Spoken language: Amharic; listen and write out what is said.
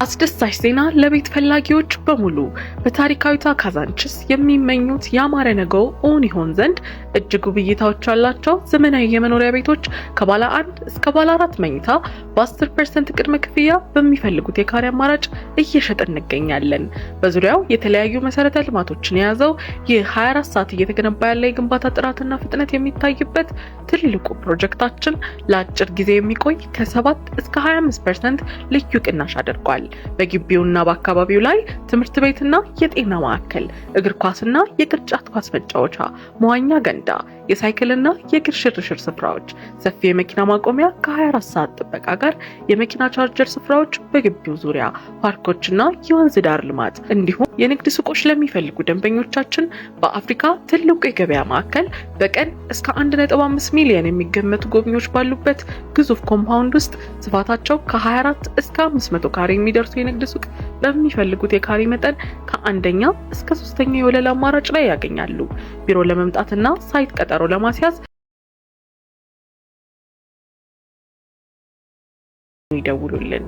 አስደሳች ዜና ለቤት ፈላጊዎች በሙሉ በታሪካዊቷ ካዛንችስ የሚመኙት ያማረ ነገው እውን ይሆን ዘንድ እጅግ ውብ እይታዎች ያላቸው ዘመናዊ የመኖሪያ ቤቶች ከባለ 1 እስከ ባለ 4 መኝታ በ10% ቅድመ ክፍያ በሚፈልጉት የካሬ አማራጭ እየሸጥን እንገኛለን። በዙሪያው የተለያዩ መሰረተ ልማቶችን የያዘው ይህ 24 ሰዓት እየተገነባ ያለ የግንባታ ጥራትና ፍጥነት የሚታይበት ትልቁ ፕሮጀክታችን ለአጭር ጊዜ የሚቆይ ከ7 እስከ 25% ልዩ ቅናሽ አድርጓል። በግቢውና በአካባቢው ላይ ትምህርት ቤትና የጤና ማዕከል፣ እግር ኳስና የቅርጫት ኳስ መጫወቻ፣ መዋኛ ገንዳ፣ የሳይክልና የእግር ሽርሽር ስፍራዎች፣ ሰፊ የመኪና ማቆሚያ ከ24 ሰዓት ጥበቃ ጋር የመኪና ቻርጀር ስፍራዎች በግቢው ዙሪያ፣ ፓርኮችና የወንዝ ዳር ልማት እንዲሁም የንግድ ሱቆች ለሚፈልጉ ደንበኞቻችን በአፍሪካ ትልቁ የገበያ ማዕከል በቀን እስከ 1.5 ሚሊዮን የሚገመቱ ጎብኚዎች ባሉበት ግዙፍ ኮምፓውንድ ውስጥ ስፋታቸው ከ24 እስከ 500 ካሬ የሚደርሱ የንግድ ሱቅ በሚፈልጉት የካሬ መጠን ከአንደኛ እስከ 3ኛ የወለል አማራጭ ላይ ያገኛሉ። ቢሮ ለመምጣትና ሳይት ቀጠሮ ለማስያዝ ይደውሉልን።